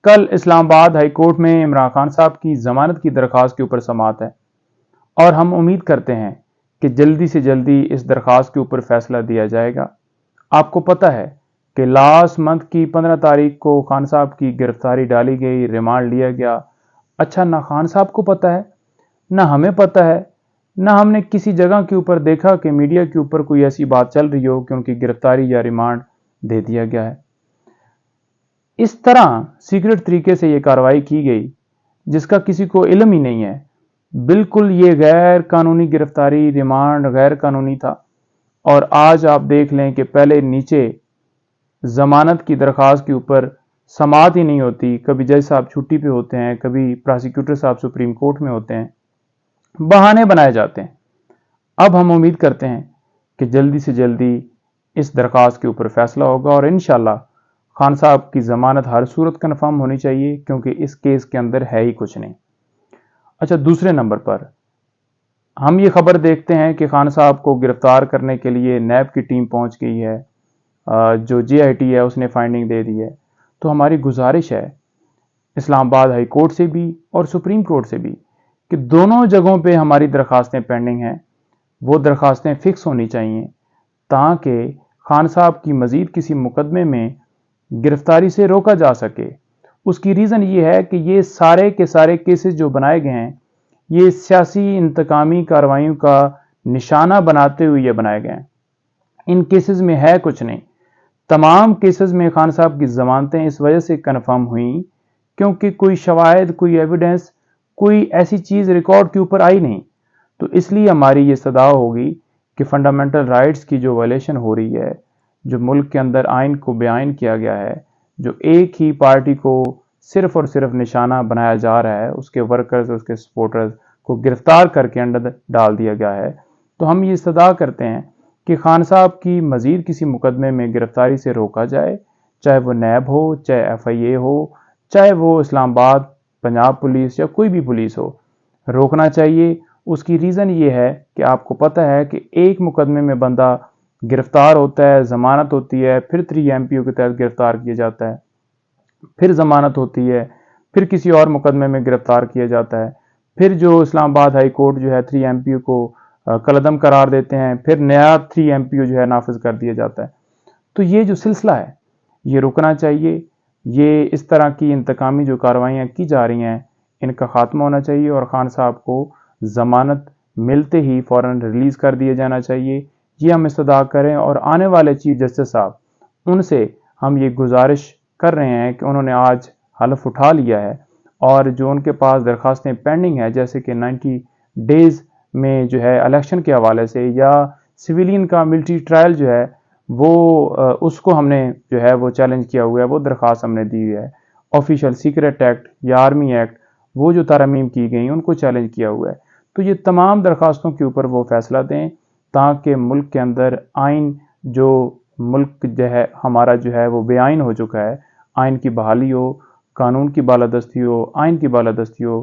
کل اسلام آباد high court میں عمران خان صاحب کی ضمانت کی درخواست کے اوپر سماعت ہے اور ہم امید کرتے ہیں کہ جلدی سے جلدی اس درخواست کے اوپر فیصلہ دیا جائے گا۔ آپ کو پتہ ہے کہ لاسٹ منتھ کی 15 تاریخ کو خان صاحب کی گرفتاری ڈالی گئی، ریمانڈ لیا گیا۔ اچھا، نہ خان صاحب کو پتہ ہے، نہ ہمیں پتہ ہے، نہ ہم نے کسی جگہ کے اوپر دیکھا کہ میڈیا کے اوپر کوئی ایسی بات چل رہی ہو کہ ان کی گرفتاری یا ریمانڈ دے دیا گیا ہے۔ اس طرح سیکرٹ طریقے سے یہ کارروائی کی گئی جس کا کسی کو علم ہی نہیں ہے۔ بالکل یہ غیر قانونی گرفتاری، ریمانڈ غیر قانونی تھا۔ اور آج آپ دیکھ لیں کہ پہلے نیچے ضمانت کی درخواست کے اوپر سماعت ہی نہیں ہوتی، کبھی جج صاحب چھٹی پہ ہوتے ہیں، کبھی پراسیکیوٹر صاحب سپریم کورٹ میں ہوتے ہیں، بہانے بنائے جاتے ہیں۔ اب ہم امید کرتے ہیں کہ جلدی سے جلدی اس درخواست کے اوپر فیصلہ ہوگا اور انشاءاللہ خان صاحب کی ضمانت ہر صورت کنفرم ہونی چاہیے، کیونکہ اس کیس کے اندر ہے ہی کچھ نہیں۔ اچھا، دوسرے نمبر پر ہم یہ خبر دیکھتے ہیں کہ خان صاحب کو گرفتار کرنے کے لیے نیب کی ٹیم پہنچ گئی ہے، جو JIT ہے اس نے فائنڈنگ دے دی ہے۔ تو ہماری گزارش ہے اسلام آباد ہائی کورٹ سے بھی اور سپریم کورٹ سے بھی کہ دونوں جگہوں پہ ہماری درخواستیں پینڈنگ ہیں، وہ درخواستیں فکس ہونی چاہیے تاکہ خان صاحب کی مزید کسی مقدمے میں گرفتاری سے روکا جا سکے۔ اس کی ریزن یہ ہے کہ یہ سارے کے سارے کیسز جو بنائے گئے ہیں یہ سیاسی انتقامی کارروائیوں کا نشانہ بناتے ہوئے یہ بنائے گئے ہیں۔ ان کیسز میں ہے کچھ نہیں۔ تمام کیسز میں خان صاحب کی ضمانتیں اس وجہ سے کنفرم ہوئیں کیونکہ کوئی شواہد، کوئی ایویڈنس، کوئی ایسی چیز ریکارڈ کے اوپر آئی نہیں۔ تو اس لیے ہماری یہ صدا ہوگی کہ فنڈامنٹل رائٹس کی جو وائلیشن ہو رہی ہے، جو ملک کے اندر آئین کو بے آئین کیا گیا ہے، جو ایک ہی پارٹی کو صرف اور صرف نشانہ بنایا جا رہا ہے، اس کے ورکرز، اس کے سپورٹرز کو گرفتار کر کے انڈر ڈال دیا گیا ہے، تو ہم یہ استدعا کرتے ہیں کہ خان صاحب کی مزید کسی مقدمے میں گرفتاری سے روکا جائے، چاہے وہ نیب ہو، چاہے FIA ہو، چاہے وہ اسلام آباد پنجاب پولیس یا کوئی بھی پولیس ہو، روکنا چاہیے۔ اس کی ریزن یہ ہے کہ آپ کو پتہ ہے کہ ایک مقدمے میں بندہ گرفتار ہوتا ہے، ضمانت ہوتی ہے، پھر 3 MPO کے تحت گرفتار کیا جاتا ہے، پھر ضمانت ہوتی ہے، پھر کسی اور مقدمے میں گرفتار کیا جاتا ہے، پھر جو اسلام آباد ہائی کورٹ جو ہے 3 MPO کو کالعدم قرار دیتے ہیں، پھر نیا 3 MPO جو ہے نافذ کر دیا جاتا ہے۔ تو یہ جو سلسلہ ہے یہ رکنا چاہیے۔ یہ اس طرح کی انتقامی جو کارروائیاں کی جا رہی ہیں ان کا خاتمہ ہونا چاہیے اور خان صاحب کو ضمانت ملتے ہی فوراً ریلیز کر دیا جانا چاہیے۔ یہ ہم استدعا کریں اور آنے والے چیف جسٹس صاحب ان سے ہم یہ گزارش کر رہے ہیں کہ انہوں نے آج حلف اٹھا لیا ہے اور جو ان کے پاس درخواستیں پینڈنگ ہیں، جیسے کہ 90 ڈیز میں جو ہے الیکشن کے حوالے سے یا سویلین کا ملٹری ٹرائل جو ہے وہ اس کو ہم نے جو ہے وہ چیلنج کیا ہوا ہے، وہ درخواست ہم نے دی ہوئی ہے۔ آفیشیل سیکرٹ ایکٹ یا آرمی ایکٹ، وہ جو ترامیم کی گئی ان کو چیلنج کیا ہوا ہے۔ تو یہ تمام درخواستوں کے اوپر وہ فیصلہ دیں تاکہ ملک کے اندر آئین جو ملک جو ہے ہمارا جو ہے وہ بے آئین ہو چکا ہے، آئین کی بحالی ہو، قانون کی بالادستی ہو، آئین کی بالادستی ہو۔